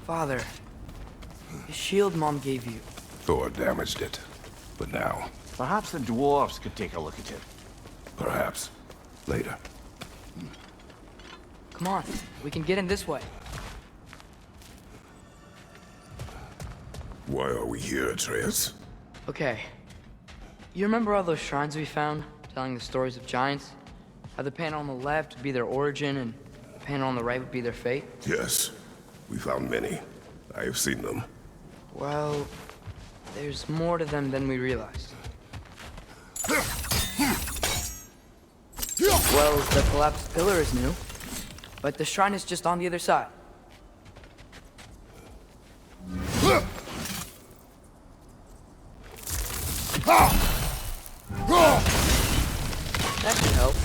Father, the shield Mom gave you. Thor damaged it. But now, Perhaps the dwarves could take a look at it. perhaps, later. Come on, we can get in this way. Why are we here, Atreus? Okay. You remember all those shrines we found, telling the stories of giants? How the panel on the left would be their origin, and the panel on the right would be their fate? Yes, we found many. I have seen them. Well, there's more to them than we realized. Well, the collapsed pillar is new, but the shrine is just on the other side. That should help.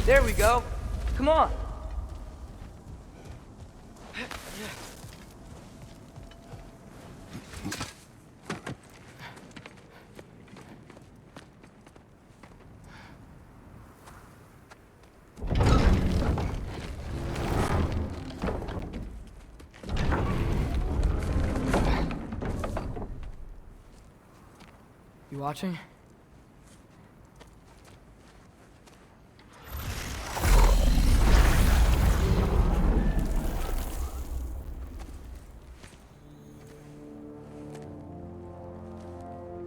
There we go. Come on. You watching?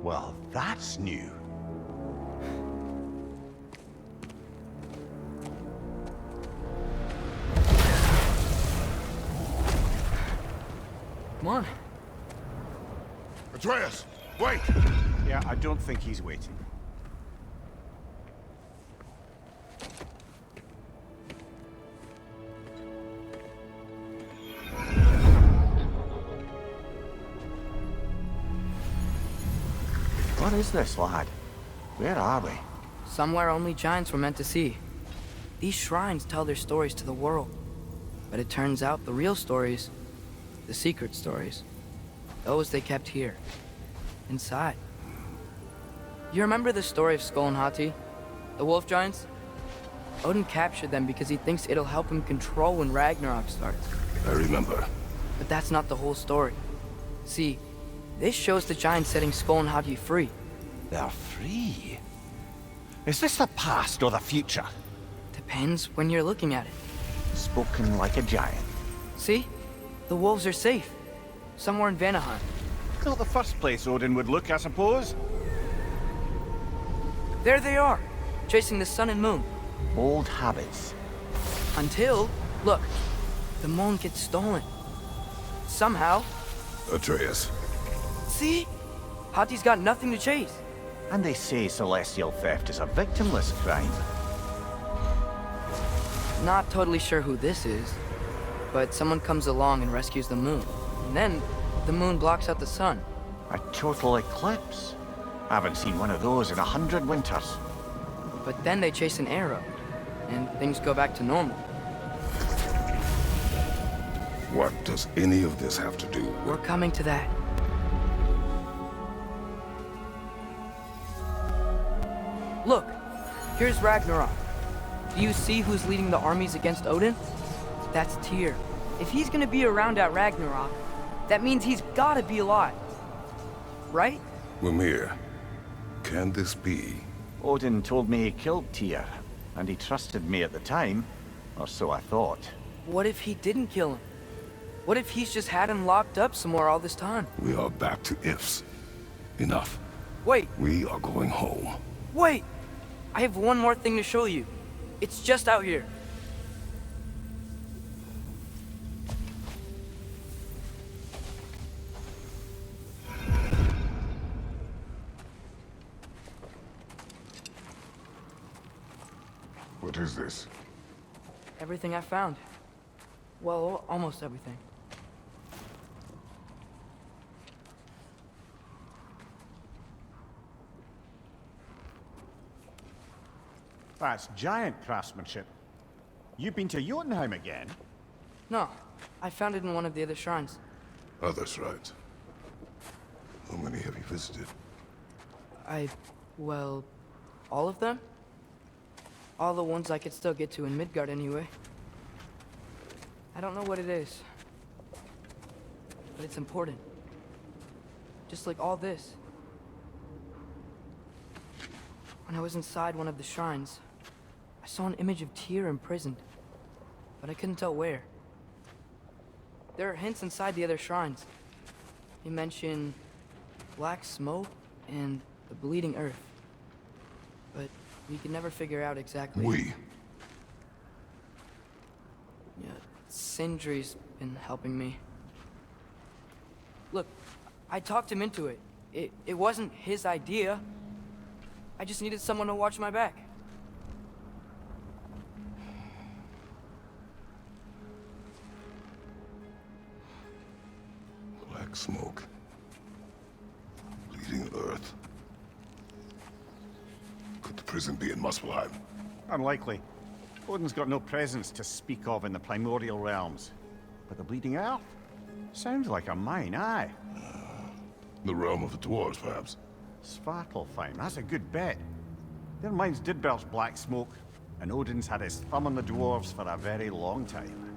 Well, that's new. Come on. Atreus, wait! Yeah, I don't think he's waiting. What is this, lad? Where are we? Somewhere only giants were meant to see. These shrines tell their stories to the world. But it turns out the real stories, the secret stories, those they kept here, inside. You remember the story of Skull and Hati? The wolf giants? Odin captured them because he thinks it'll help him control when Ragnarok starts. I remember. But that's not the whole story. See, this shows the giants setting Skull and Hati free. They're free. Is this the past or the future? Depends when you're looking at it. Spoken like a giant. See? The wolves are safe. Somewhere in Vanaheim. Not the first place Odin would look, I suppose. There they are, chasing the sun and moon. Old habits. Until, look, the moon gets stolen. Somehow. Atreus. See? Hati's got nothing to chase. And they say celestial theft is a victimless crime. Not totally sure who this is, but someone comes along and rescues the moon. And then, the moon blocks out the sun. A total eclipse. I haven't seen one of those in 100 winters. But then they chase an arrow, and things go back to normal. What does any of this have to do We're with... coming to that. Look, here's Ragnarok. Do you see who's leading the armies against Odin? That's Tyr. If he's gonna be around at Ragnarok, that means he's gotta be alive. Right? Mimir, can this be? Odin told me he killed Tyr, and he trusted me at the time, or so I thought. What if he didn't kill him? What if he's just had him locked up somewhere all this time? We are back to ifs. Enough. Wait, We are going home. wait! I have one more thing to show you. It's just out here. What is this? Everything I found. Well, almost everything. That's giant craftsmanship. You've been to Jotunheim again? No, I found it in one of the other shrines. Other shrines. How many have you visited? Well, all of them? All the ones I could still get to in Midgard anyway. I don't know what it is, but it's important. Just like all this. When I was inside one of the shrines, I saw an image of Tyr imprisoned, but I couldn't tell where. There are hints inside the other shrines. They mention black smoke and the bleeding earth, but we could never figure out exactly. Yeah, Sindri's been helping me. Look, I talked him into it. It wasn't his idea. I just needed someone to watch my back. Black smoke. Bleeding earth. Could the prison be in Muspelheim? Unlikely. Odin's got no presence to speak of in the primordial realms. But the bleeding earth? Sounds like a mine, aye. The realm of the dwarves, perhaps. Svartalfheim, that's a good bet. Their mines did belch black smoke, and Odin's had his thumb on the dwarves for a very long time.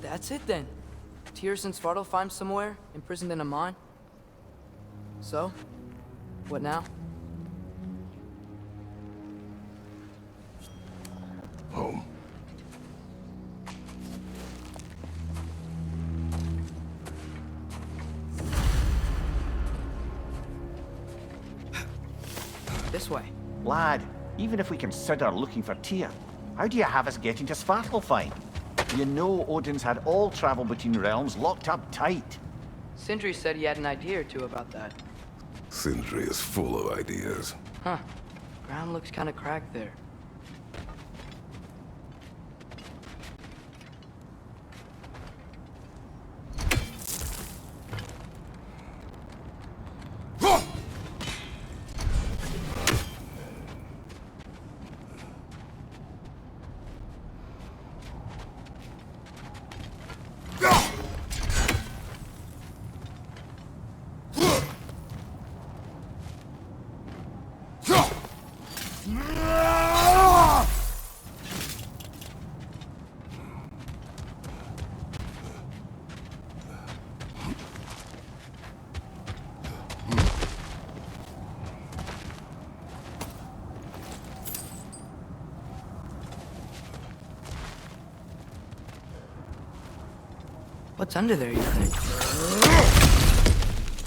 That's it then. Tyr's in Svartalfheim somewhere, imprisoned in a mine. So, what now? Home. This way. Lad, even if we consider looking for Tyr, how do you have us getting to Svartalfheim? You know Odin's had all travel between realms locked up tight. Sindri said he had an idea or two about that. Sindri is full of ideas. Huh. Ground looks kind of cracked there. What's under there, you think?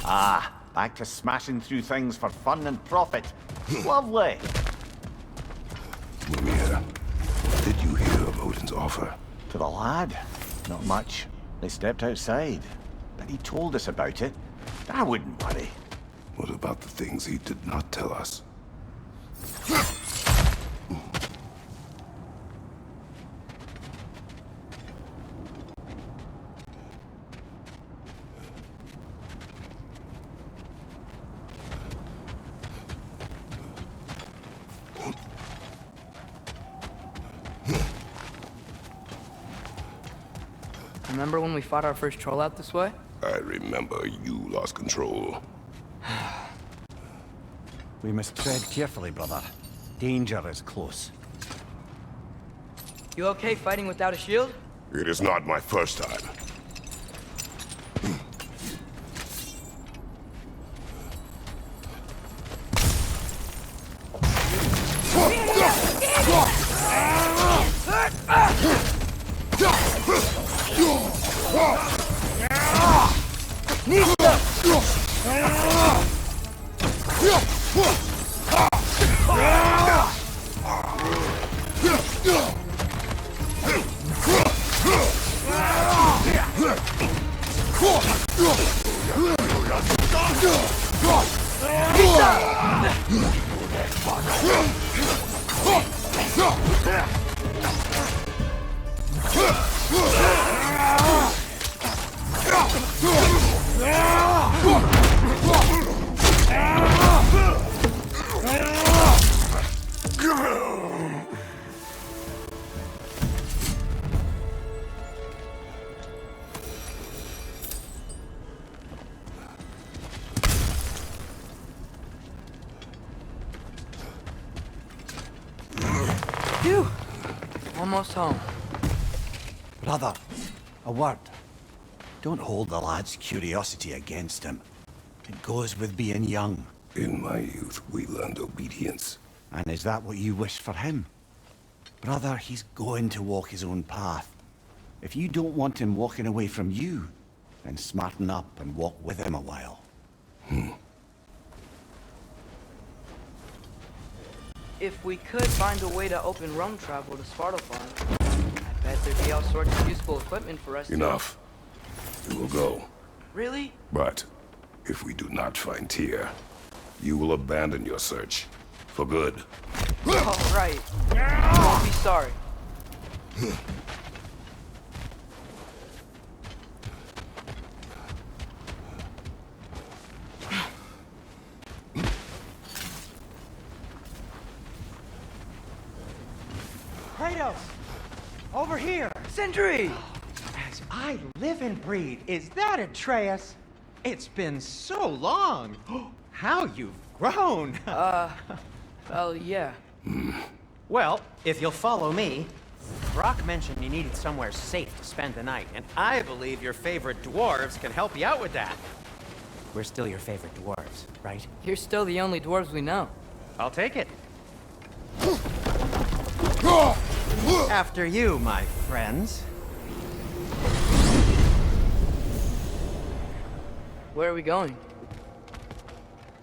Ah, back to smashing through things for fun and profit. Lovely. Mimir, what did you hear of Odin's offer? To the lad? Not much. They stepped outside. But he told us about it. I wouldn't worry. What about the things he did not tell us? Remember when we fought our first troll out this way? I remember you lost control. We must tread carefully, brother. Danger is close. You okay fighting without a shield? It is not my first time. Phew! Almost home. Brother, a word. Don't hold the lad's curiosity against him. It goes with being young. In my youth, we learned obedience. And is that what you wish for him? Brother, he's going to walk his own path. If you don't want him walking away from you, then smarten up and walk with him a while. If we could find a way to open rum travel to Svartalfheim, I bet there'd be all sorts of useful equipment for us. Enough. We will go. Really? But if we do not find Tyr, you will abandon your search. For good. All right. You won't be sorry. Kratos! Over here! Sindri! As I live and breathe, is that Atreus? It's been so long! How you've grown! Well, yeah. Well, if you'll follow me, Brok mentioned you needed somewhere safe to spend the night, and I believe your favorite dwarves can help you out with that. We're still your favorite dwarves, right? You're still the only dwarves we know. I'll take it. After you, my friends. Where are we going?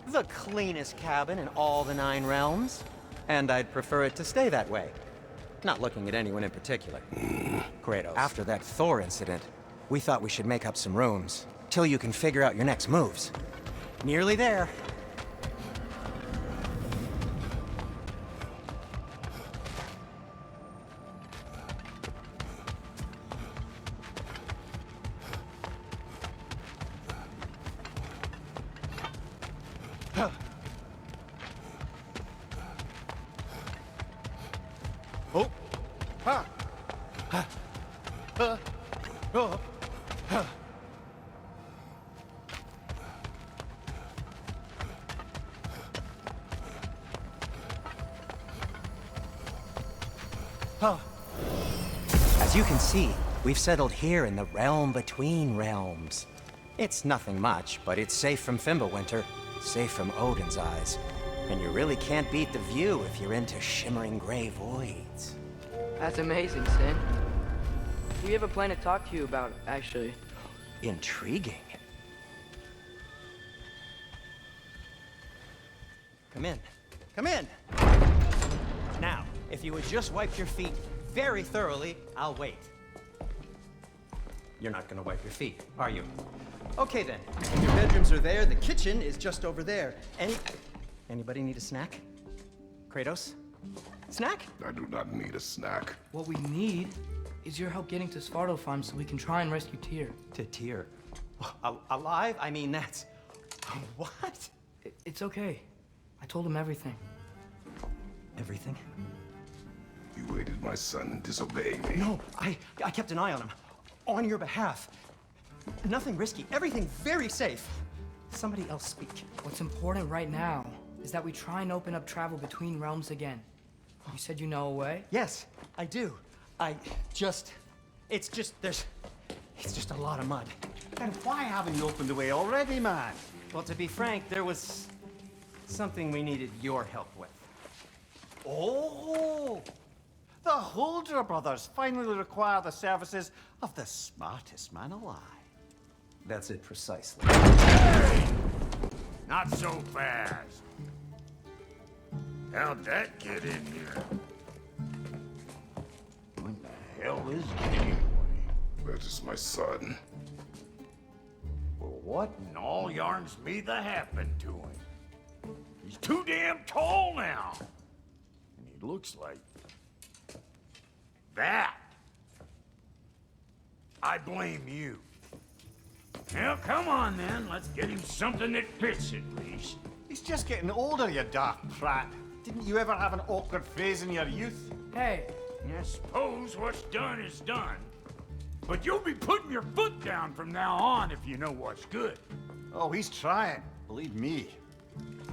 The cleanest cabin in all the 9 realms. And I'd prefer it to stay that way. Not looking at anyone in particular. Kratos. After that Thor incident, we thought we should make up some rooms, till you can figure out your next moves. Nearly there. Oh! Ha! Ha! Oh! Ha! As you can see, we've settled here in the realm between realms. It's nothing much, but it's safe from Fimbulwinter, safe from Odin's eyes. And you really can't beat the view if you're into shimmering gray voids. That's amazing, Sin. We have a plan to talk to you about, actually. Intriguing. Come in. Come in! Now, if you would just wipe your feet very thoroughly, I'll wait. You're not gonna wipe your feet, are you? Okay then. If your bedrooms are there, the kitchen is just over there. Anybody need a snack? Kratos? Snack? I do not need a snack. What we need is your help getting to Svartalfheim so we can try and rescue Tyr. To Tyr? Alive? I mean, that's... What? It's okay. I told him everything. Everything? You aided my son disobeying me. No, I kept an eye on him. On your behalf. Nothing risky. Everything very safe. Somebody else speak. What's important right now is that we try and open up travel between realms again. You said you know a way? Yes, I do. It's just a lot of mud. And why haven't you opened the way already, man? Well, to be frank, there was something we needed your help with. Oh! The Holder brothers finally require the services of the smartest man alive. That's it precisely. Not so fast. How'd that get in here? What the hell is it anyway? That is my son. Well, what in all yarns me that happened to him? He's too damn tall now. And he looks like... that. I blame you. Well, come on then. Let's get him something that fits at least. He's just getting older, you dark prat. Didn't you ever have an awkward phase in your youth? Hey, I suppose what's done is done. But you'll be putting your foot down from now on if you know what's good. Oh, he's trying. Believe me.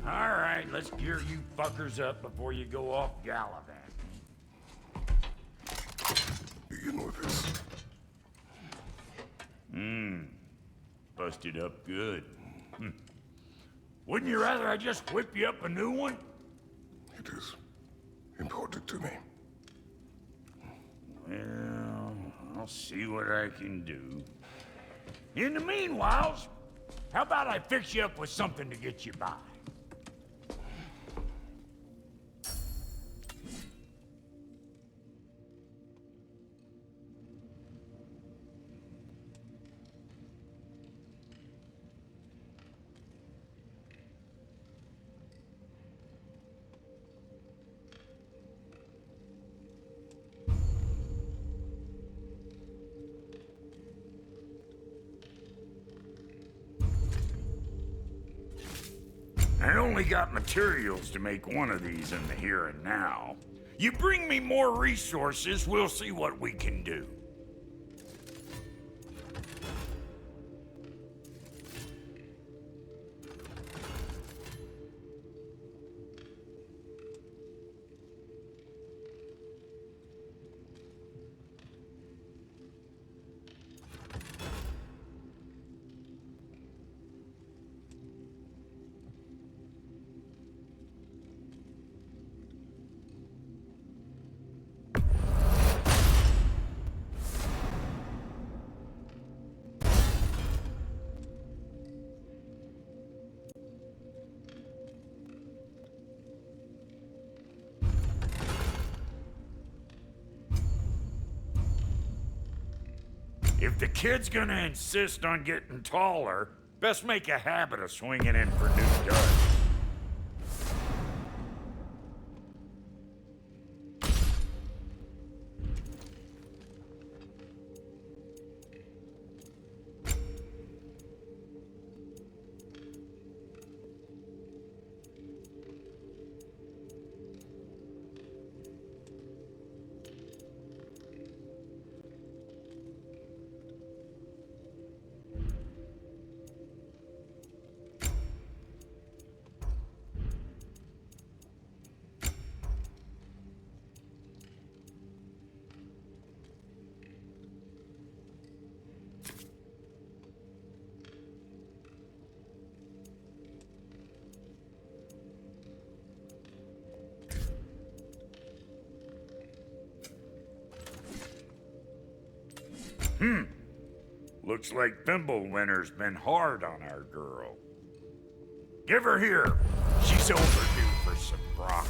All right, let's gear you fuckers up before you go off gallivanting. begin with this. Busted up good. Wouldn't you rather I just whip you up a new one? It is important to me. Well, I'll see what I can do. In the meanwhile, how about I fix you up with something to get you by? I only got materials to make one of these in the here and now. You bring me more resources, we'll see what we can do. If the kid's gonna insist on getting taller, best make a habit of swinging in for new duds. Looks like Thimblewinter's been hard on our girl. Give her here. She's overdue for some Brok.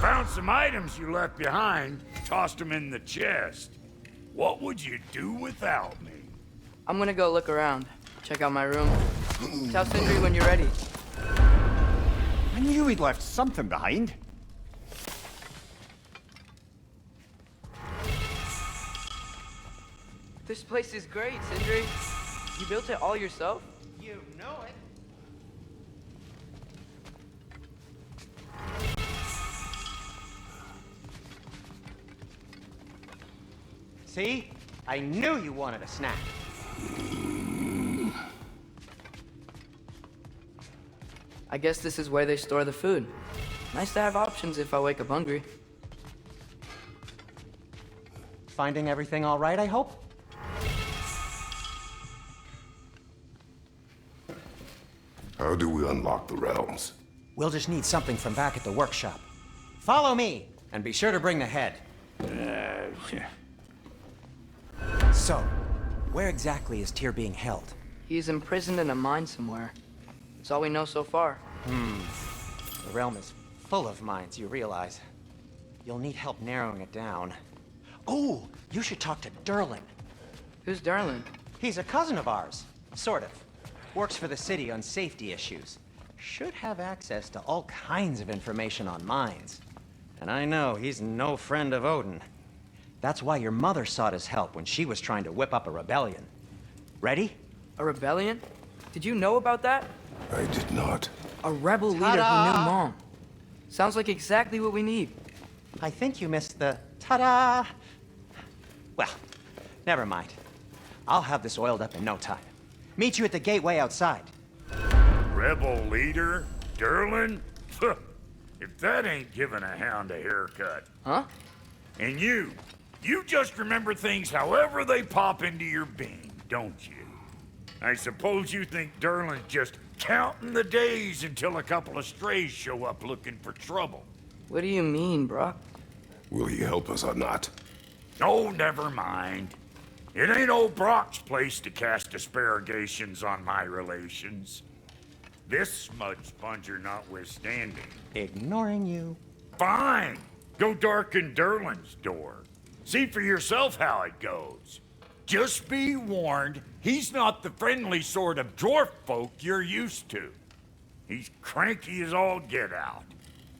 Found some items you left behind, tossed them in the chest. What would you do without me? I'm gonna go look around, check out my room. Tell Sindri when you're ready. I knew he'd left something behind. This place is great, Sindri. You built it all yourself? You know it. See? I knew you wanted a snack. I guess this is where they store the food. Nice to have options if I wake up hungry. Finding everything all right, I hope? How do we unlock the realms? We'll just need something from back at the workshop. Follow me, and be sure to bring the head. So, where exactly is Tyr being held? He's imprisoned in a mine somewhere. That's all we know so far. The realm is full of mines, you realize. You'll need help narrowing it down. Oh, you should talk to Derlin. Who's Darlin? He's a cousin of ours, sort of. Works for the city on safety issues. Should have access to all kinds of information on mines. And I know he's no friend of Odin. That's why your mother sought his help when she was trying to whip up a rebellion. Ready? A rebellion? Did you know about that? I did not. A rebel leader who knew Mom. Sounds like exactly what we need. I think you missed the ta-da. Well, never mind. I'll have this oiled up in no time. Meet you at the gateway outside. Rebel leader? Derlin? If that ain't giving a hound a haircut. Huh? And you just remember things however they pop into your being, don't you? I suppose you think Derlin's just counting the days until a couple of strays show up looking for trouble. What do you mean, Brok? Will he help us or not? Oh, never mind. It ain't old Brock's place to cast aspersions on my relations. This smudge sponger notwithstanding. Ignoring you. Fine. Go darken Derlin's door. See for yourself how it goes. Just be warned, he's not the friendly sort of dwarf folk you're used to. He's cranky as all get out.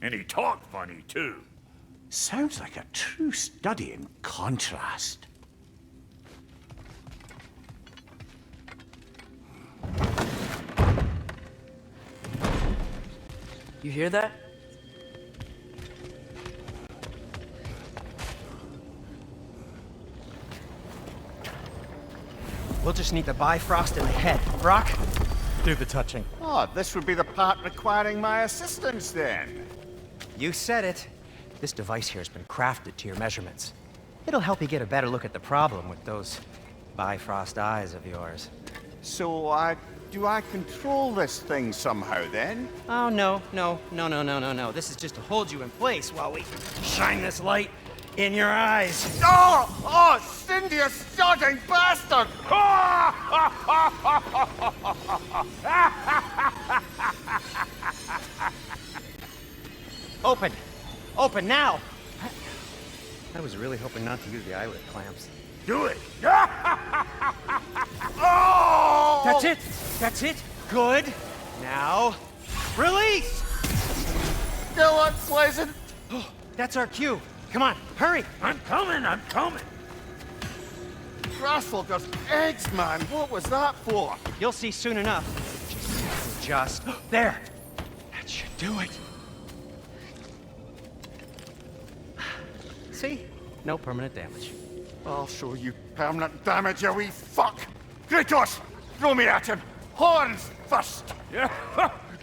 And he talk funny, too. Sounds like a true study in contrast. You hear that? We'll just need the Bifrost in the head. Brok, do the touching. Oh, this would be the part requiring my assistance then. You said it. This device here has been crafted to your measurements. It'll help you get a better look at the problem with those Bifrost eyes of yours. So, do I control this thing somehow then? Oh, no. This is just to hold you in place while we shine this light in your eyes. Oh, Cindy, you sodding bastard! Open now! I was really hoping not to use the eyelid clamps. Do it! Oh! That's it! Good! Now, release! Still unpleasant. That's our cue. Come on, hurry! I'm coming! Grassfolker's eggs, man. What was that for? You'll see soon enough. Just there! That should do it. See? No permanent damage. I'll show you permanent damage, you wee fuck! Kratos! Throw me at him! Horns first! Yeah,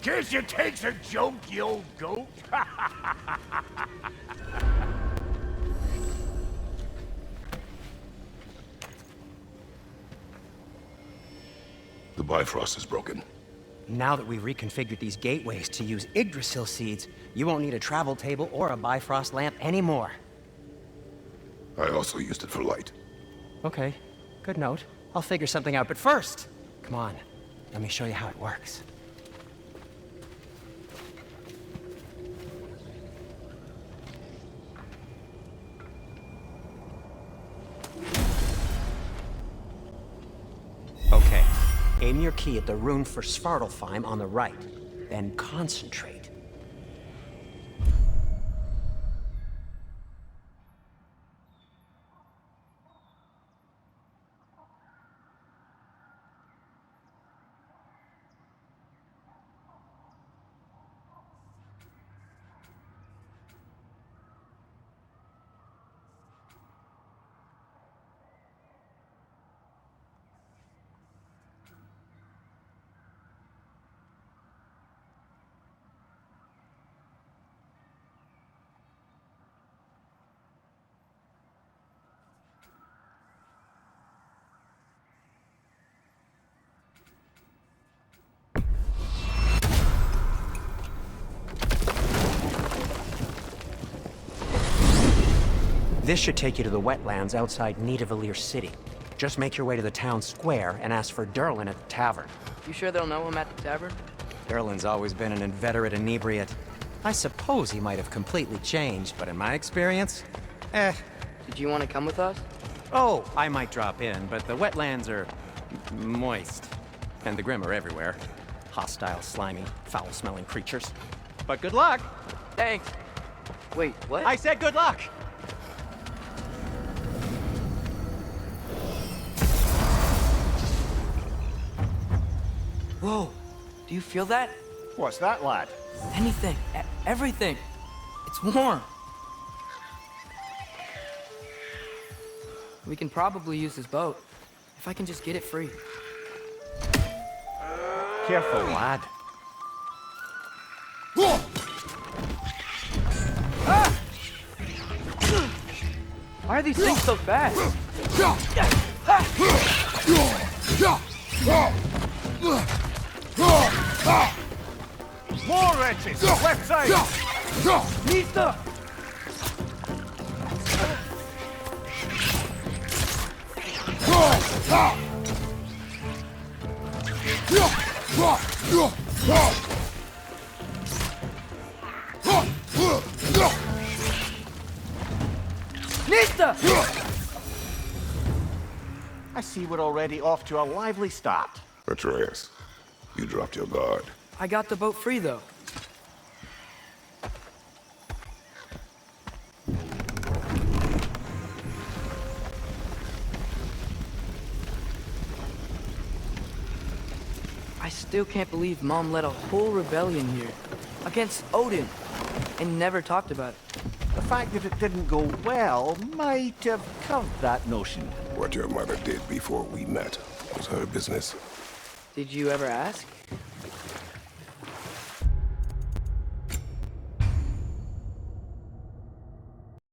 guess you takes a joke, you old goat. The Bifrost is broken. Now that we've reconfigured these gateways to use Yggdrasil seeds, you won't need a travel table or a Bifrost lamp anymore. I also used it for light. Okay, good note. I'll figure something out, but first, come on, let me show you how it works. Okay, aim your key at the rune for Svartalfheim on the right, then concentrate. This should take you to the wetlands outside Nidavellir City. Just make your way to the town square and ask for Derlin at the tavern. You sure they'll know him at the tavern? Derlin's always been an inveterate inebriate. I suppose he might have completely changed, but in my experience, Did you want to come with us? Oh, I might drop in, but the wetlands are moist. And the Grim are everywhere. Hostile, slimy, foul-smelling creatures. But good luck! Thanks. Wait, what? I said good luck! Whoa, do you feel that? What's that, lad? Anything, everything. It's warm. We can probably use this boat, if I can just get it free. Careful, lad. Why are these things so fast? More wretches! Left side! Nista! Nista! I see we're already off to a lively start. Atreus, you dropped your guard. I got the boat free, though. I still can't believe Mom led a whole rebellion here against Odin and never talked about it. The fact that it didn't go well might have curved that notion. What your mother did before we met was her business. Did you ever ask?